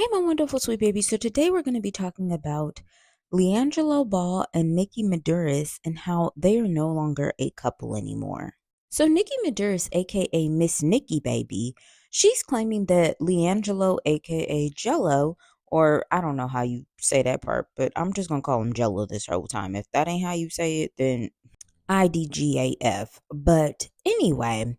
Hey, my wonderful sweet baby. So today we're going to be talking about LiAngelo Ball and Nikki Maduris and how they are no longer a couple anymore. So Nikki Maduris, aka Miss Nikki Baby, she's claiming that LiAngelo, aka Jello, or I don't know how you say that part, but I'm just gonna call him Jello this whole time. If that ain't how you say it, then IDGAF. But anyway,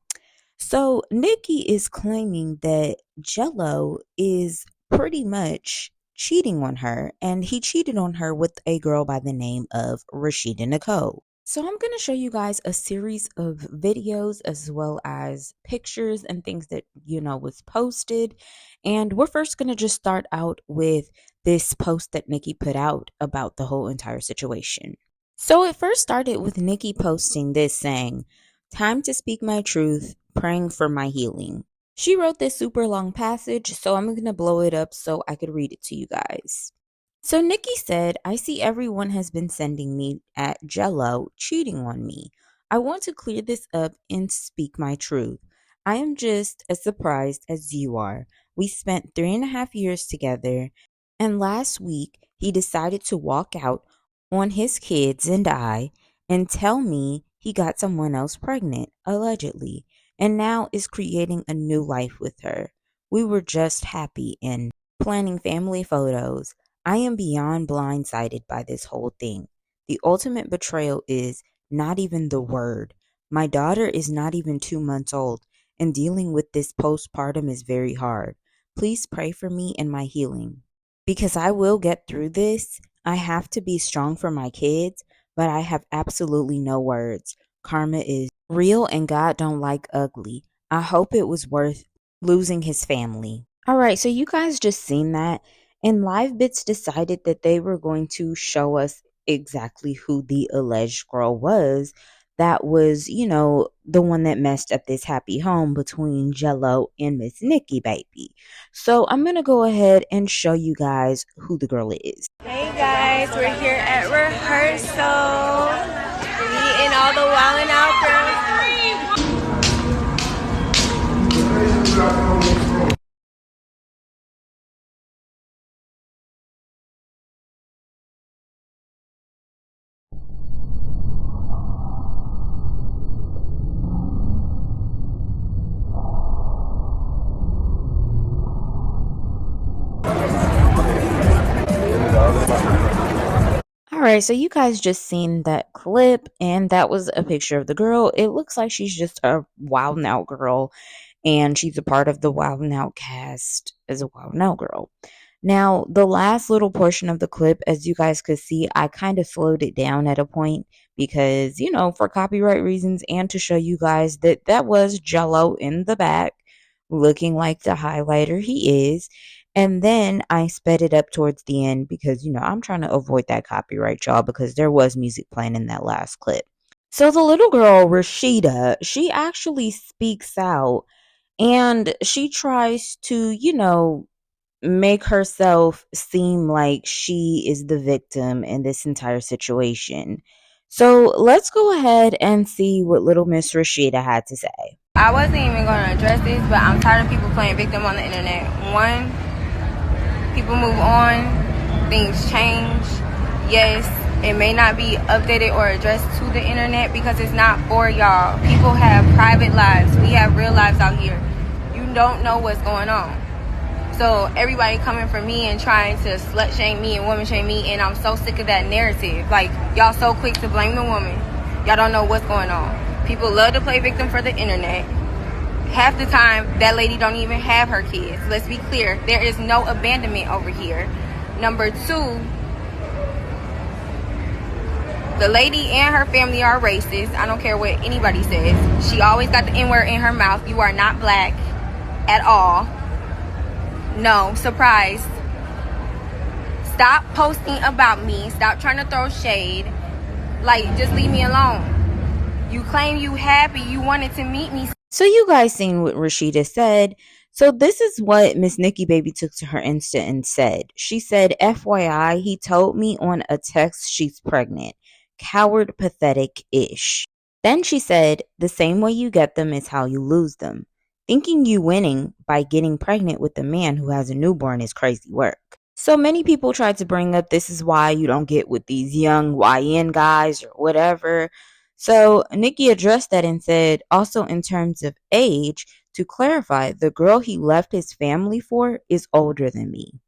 so Nikki is claiming that Jello is pretty much cheating on her, and he cheated on her with a girl by the name of Rashida Nicole. So I'm going to show you guys a series of videos as well as pictures and things that was posted. And we're first going to just start out with this post that Nikki put out about the whole entire situation. So it first started with Nikki posting this saying, "Time to speak my truth, praying for my healing." She wrote this super long passage, so I'm going to blow it up so I could read it to you guys. So Nikki said, "I see everyone has been sending me at Jello cheating on me. I want to clear this up and speak my truth. I am just as surprised as you are. We spent 3.5 years together, and last week he decided to walk out on his kids and I and tell me he got someone else pregnant, allegedly, and now is creating a new life with her. We were just happy and planning family photos. I am beyond blindsided by this whole thing. The ultimate betrayal is not even the word. My daughter is not even 2 months old, and dealing with this postpartum is very hard. Please pray for me and my healing. Because I will get through this. I have to be strong for my kids, but I have absolutely no words. Karma is real and God don't like ugly. I hope it was worth losing his family." All right, so you guys just seen that. And Live Bits decided that they were going to show us exactly who the alleged girl was. That was, the one that messed up this happy home between Jello and Miss Nikki Baby. So I'm going to go ahead and show you guys who the girl is. Hey guys, we're here at rehearsal. Me and all the Wildin' Out girls. All right, so you guys just seen that clip, and that was a picture of the girl. It looks like she's just a Wild 'N Out girl, and she's a part of the Wild 'N Out cast as a Wild 'N Out girl. Now, the last little portion of the clip, as you guys could see, I kind of slowed it down at a point because, for copyright reasons and to show you guys that that was Jello in the back looking like the highlighter he is. And then I sped it up towards the end because, I'm trying to avoid that copyright, y'all, because there was music playing in that last clip. So the little girl, Rashida, she actually speaks out and she tries to, make herself seem like she is the victim in this entire situation. So let's go ahead and see what little Miss Rashida had to say. I wasn't even going to address this, but I'm tired of people playing victim on the internet. One, people move on, things change. Yes, it may not be updated or addressed to the internet because it's not for y'all. People have private lives. We have real lives out here. You don't know what's going on. So everybody coming for me and trying to slut shame me and woman shame me, and I'm so sick of that narrative. Like, y'all so quick to blame the woman. Y'all don't know what's going on. People love to play victim for the internet. Half the time, that lady don't even have her kids. Let's be clear. There is no abandonment over here. Number two, the lady and her family are racist. I don't care what anybody says. She always got the N-word in her mouth. You are not black at all. No, surprise. Stop posting about me. Stop trying to throw shade. Like, just leave me alone. You claim you happy. You wanted to meet me. So you guys seen what Rashida said. So this is what Miss Nikki Baby took to her Insta and said. She said, "FYI, he told me on a text she's pregnant. Coward, pathetic-ish." Then she said, "The same way you get them is how you lose them. Thinking you winning by getting pregnant with a man who has a newborn is crazy work. So many people try to bring up this is why you don't get with these young YN guys or whatever. So Nikki addressed that and said, also in terms of age, to clarify, the girl he left his family for is older than me.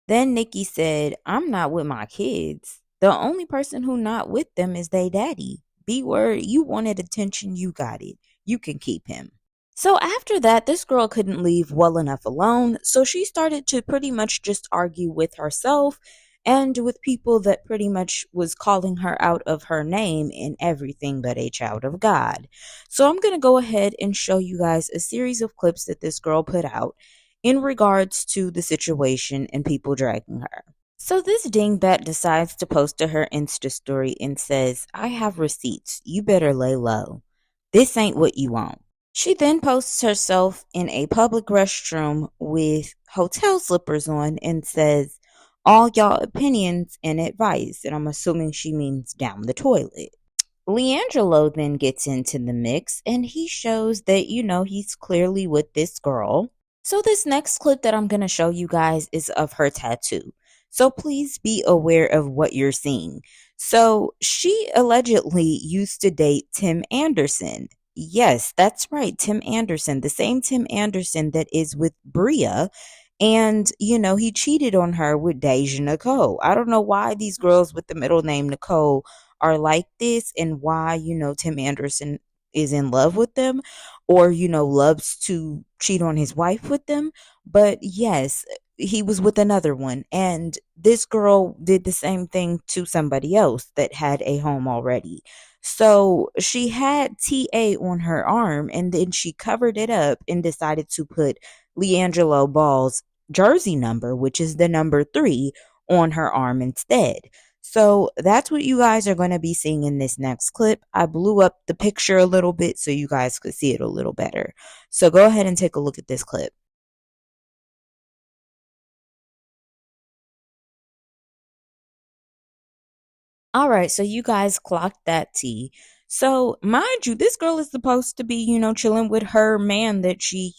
Then Nikki said, I'm not with my kids. The only person who not with them is they daddy. B word, you wanted attention, you got it. You can keep him. So after that, this girl couldn't leave well enough alone, so she started to pretty much just argue with herself and with people that pretty much was calling her out of her name in everything but a child of God. So I'm going to go ahead and show you guys a series of clips that this girl put out in regards to the situation and people dragging her. So this dingbat decides to post to her Insta story and says, I have receipts. You better lay low. This ain't what you want. She then posts herself in a public restroom with hotel slippers on and says, all y'all opinions and advice. And I'm assuming she means down the toilet. LiAngelo then gets into the mix and he shows that, he's clearly with this girl. So this next clip that I'm going to show you guys is of her tattoo. So please be aware of what you're seeing. So she allegedly used to date Tim Anderson. Yes, that's right. Tim Anderson, the same Tim Anderson that is with Bria. And, he cheated on her with Rashida Nicole. I don't know why these girls with the middle name Nicole are like this and why, Tim Anderson is in love with them or, loves to cheat on his wife with them. But yes, he was with another one. And this girl did the same thing to somebody else that had a home already. So she had TA on her arm and then she covered it up and decided to put LiAngelo Ball's jersey number, which is the number 3, on her arm instead. So that's what you guys are going to be seeing in this next clip. I blew up the picture a little bit so you guys could see it a little better. So go ahead and take a look at this clip. All right, so you guys clocked that tea. So, mind you, this girl is supposed to be, chilling with her man that she,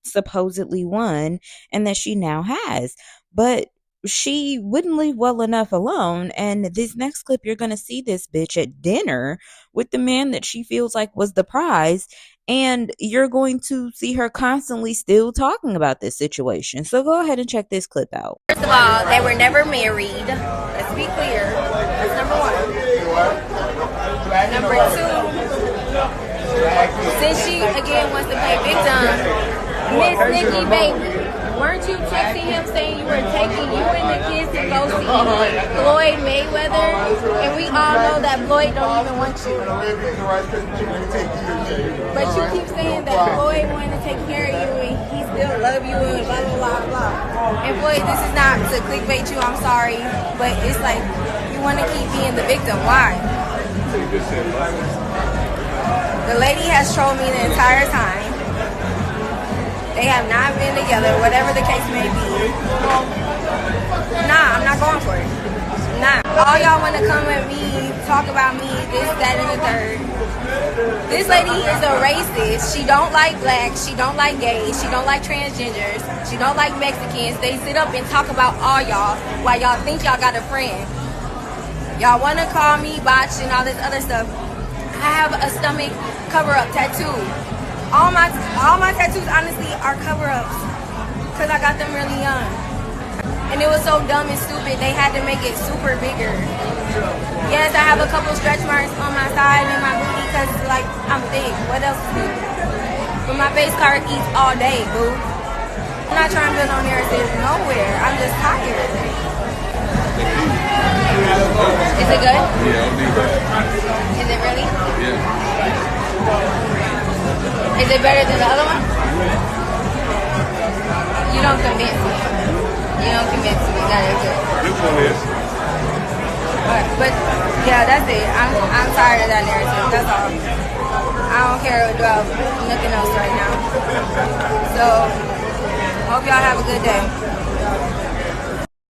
supposedly won and that she now has. But she wouldn't leave well enough alone. And this next clip, you're going to see this bitch at dinner with the man that she feels like was the prize. And you're going to see her constantly still talking about this situation. So go ahead and check this clip out. First of all, they were never married. Let's be clear. That's number one. Number two, since she again wants to play victim, Miss Nikki, baby, weren't you texting him saying you were taking you and the kids to go see Floyd Mayweather? And we all know that Floyd don't even want you. But you keep saying that Floyd wanted to take care of you and he still love you and blah, blah, blah, blah. And Floyd, this is not to clickbait you, I'm sorry. But it's like, you want to keep being the victim. Why? The lady has trolled me the entire time. They have not been together, whatever the case may be. Nah, I'm not going for it. Nah. All y'all want to come at me, talk about me, this, that, and the third. This lady is a racist. She don't like blacks. She don't like gays. She don't like transgenders. She don't like Mexicans. They sit up and talk about all y'all while y'all think y'all got a friend. Y'all want to call me botched and all this other stuff. I have a stomach cover-up tattoo. All my tattoos, honestly, are cover-ups because I got them really young. And it was so dumb and stupid, they had to make it super bigger. Yes, I have a couple stretch marks on my side and my booty because, like, I'm thick. What else is new? But my face card eats all day, boo. I'm not trying to build on there. It's nowhere. I'm just tired. Is it good? Yeah. Is it really? Yeah. Is it better than the other one? You don't convince me. You don't convince me that it's good. This one is. But yeah, that's it. I'm tired of that narrative. That's all. I don't care about nothing else right now. So hope y'all have a good day.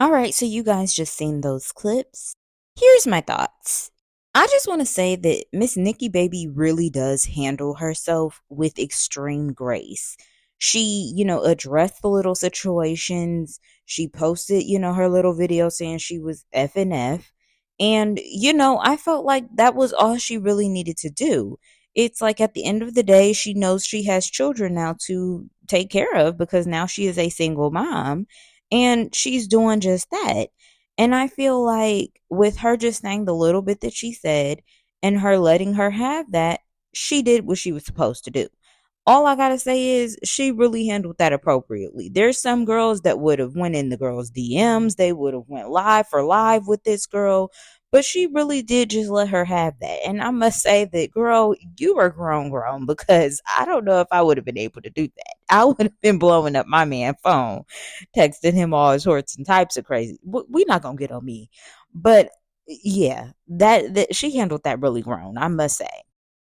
All right, so you guys just seen those clips. Here's my thoughts. I just want to say that Miss Nikki Baby really does handle herself with extreme grace. She, addressed the little situations. She posted, her little video saying she was F and F. And, I felt like that was all she really needed to do. It's like at the end of the day, she knows she has children now to take care of because now she is a single mom and she's doing just that. And I feel like with her just saying the little bit that she said and her letting her have that, she did what she was supposed to do. All I gotta say is she really handled that appropriately. There's some girls that would have went in the girl's DMs, they would have went live for live with this girl, but she really did just let her have that. And I must say that, girl, you were grown, because I don't know if I would have been able to do that. I would have been blowing up my man's phone, texting him all sorts and types of crazy. We're not gonna get on me, but yeah, that she handled that really grown, I must say.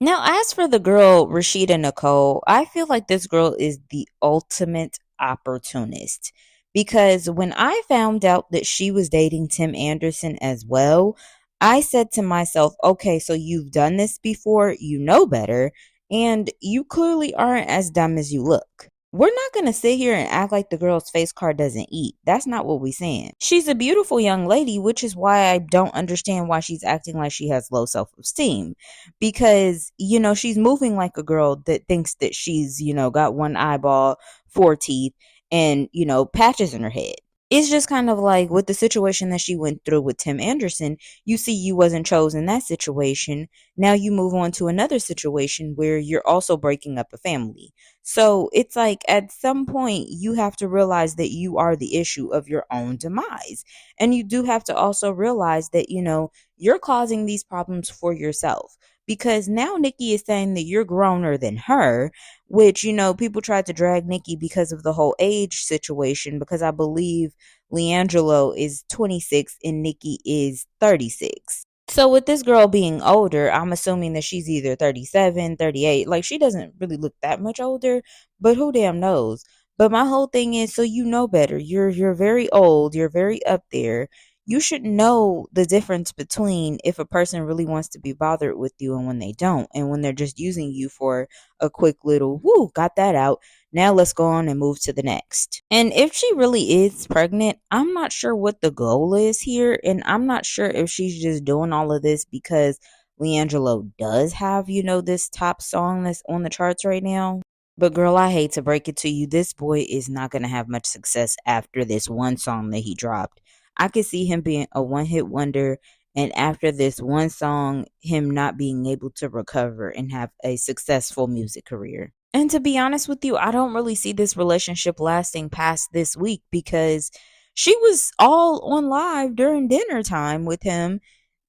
Now, as for the girl, Rashida Nicole, I feel like this girl is the ultimate opportunist because when I found out that she was dating Tim Anderson as well, I said to myself, okay, so you've done this before, you know better, and you clearly aren't as dumb as you look. We're not going to sit here and act like the girl's face card doesn't eat. That's not what we're saying. She's a beautiful young lady, which is why I don't understand why she's acting like she has low self esteem because she's moving like a girl that thinks that she's got one eyeball, four teeth, and patches in her head. It's just kind of like with the situation that she went through with Tim Anderson. You see, you wasn't chosen in that situation. Now you move on to another situation where you're also breaking up a family. So it's like at some point you have to realize that you are the issue of your own demise. And you do have to also realize that you're causing these problems for yourself because now Nikki is saying that you're growner than her, which, people tried to drag Nikki because of the whole age situation, because I believe LiAngelo is 26 and Nikki is 36. So with this girl being older, I'm assuming that she's either 37, 38. Like she doesn't really look that much older, but who damn knows? But my whole thing is, so you know better. You're very old, you're very up there. You should know the difference between if a person really wants to be bothered with you and when they don't, and when they're just using you for a quick little whoo, got that out. Now let's go on and move to the next. And if she really is pregnant, I'm not sure what the goal is here. And I'm not sure if she's just doing all of this because LiAngelo does have, this top song that's on the charts right now. But girl, I hate to break it to you. This boy is not going to have much success after this one song that he dropped. I could see him being a one hit wonder. And after this one song, him not being able to recover and have a successful music career. And to be honest with you, I don't really see this relationship lasting past this week because she was all on live during dinner time with him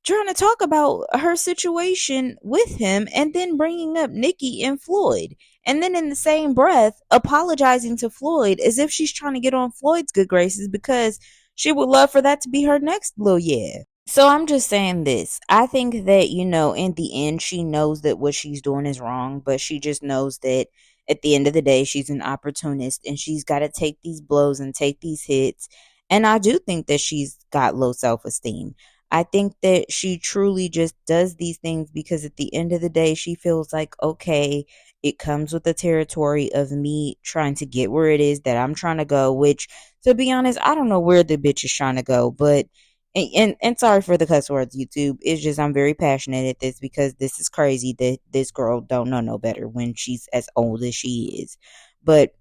trying to talk about her situation with him and then bringing up Nikki and Floyd. And then in the same breath, apologizing to Floyd as if she's trying to get on Floyd's good graces because she would love for that to be her next little yeah. So I'm just saying this. I think that, in the end, she knows that what she's doing is wrong, but she just knows that at the end of the day, she's an opportunist and she's got to take these blows and take these hits. And I do think that she's got low self esteem. I think that she truly just does these things because at the end of the day, she feels like, okay, it comes with the territory of me trying to get where it is that I'm trying to go, which, to be honest, I don't know where the bitch is trying to go, but and sorry for the cuss words, YouTube. It's just I'm very passionate at this because this is crazy that this girl don't know no better when she's as old as she is. But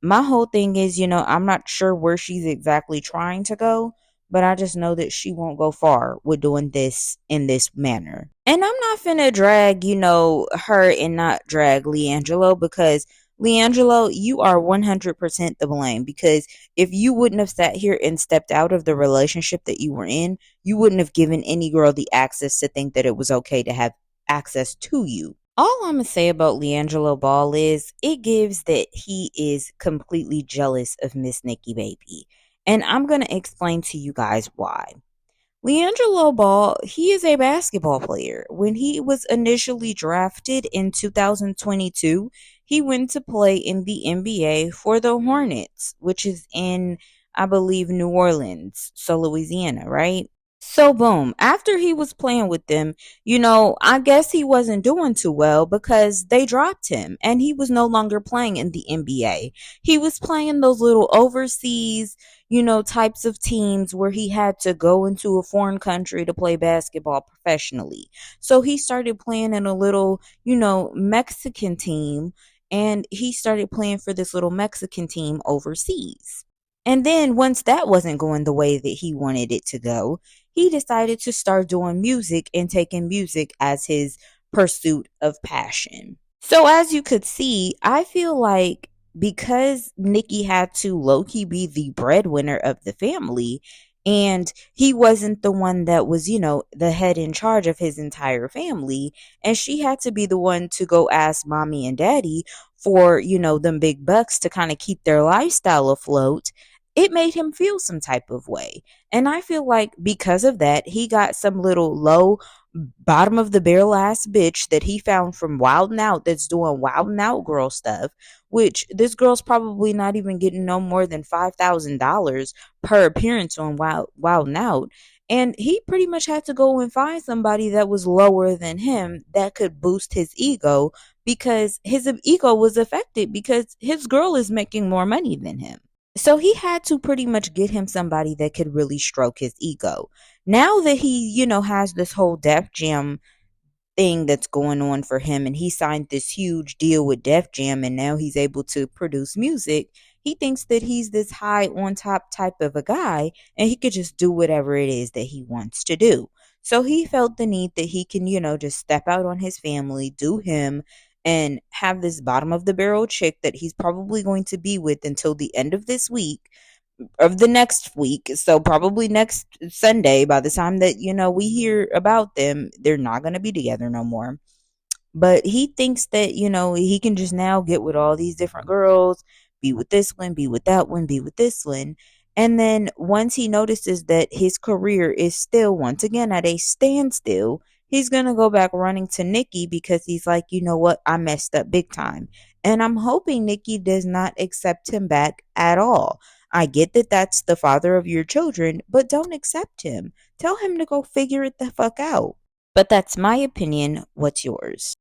my whole thing is, I'm not sure where she's exactly trying to go, but I just know that she won't go far with doing this in this manner. And I'm not finna drag, her and not drag LiAngelo because LiAngelo, you are 100% the blame because if you wouldn't have sat here and stepped out of the relationship that you were in, you wouldn't have given any girl the access to think that it was okay to have access to you. All I'm going to say about LiAngelo Ball is it gives that he is completely jealous of Miss Nikki Baby. And I'm going to explain to you guys why. LiAngelo Ball, he is a basketball player. When he was initially drafted in 2022, he went to play in the NBA for the Hornets, which is in, I believe, New Orleans, so Louisiana, right? So boom, after he was playing with them, I guess he wasn't doing too well because they dropped him and he was no longer playing in the NBA. He was playing those little overseas, types of teams where he had to go into a foreign country to play basketball professionally. So he started playing in a little, Mexican team, and he started playing for this little Mexican team overseas. And then once that wasn't going the way that he wanted it to go, he decided to start doing music and taking music as his pursuit of passion. So as you could see, I feel like because Nikki had to low key be the breadwinner of the family, and he wasn't the one that was, the head in charge of his entire family, and she had to be the one to go ask mommy and daddy for, them big bucks to kind of keep their lifestyle afloat. It made him feel some type of way. And I feel like because of that, he got some little low bottom of the barrel ass bitch that he found from Wildin' Out that's doing Wildin' Out girl stuff, which this girl's probably not even getting no more than $5,000 per appearance on Wildin' Out. And he pretty much had to go and find somebody that was lower than him that could boost his ego, because his ego was affected because his girl is making more money than him. So he had to pretty much get him somebody that could really stroke his ego. Now that he, has this whole Def Jam thing that's going on for him, and he signed this huge deal with Def Jam, and now he's able to produce music, he thinks that he's this high on top type of a guy and he could just do whatever it is that he wants to do. So he felt the need that he can, just step out on his family, do him, and have this bottom of the barrel chick that he's probably going to be with until the end of this week, of the next week. So probably next Sunday, by the time that, we hear about them, they're not going to be together no more. But he thinks that, he can just now get with all these different girls, be with this one, be with that one, be with this one. And then once he notices that his career is still once again at a standstill, he's going to go back running to Nikki because he's like, you know what? I messed up big time. And I'm hoping Nikki does not accept him back at all. I get that that's the father of your children, but don't accept him. Tell him to go figure it the fuck out. But that's my opinion. What's yours?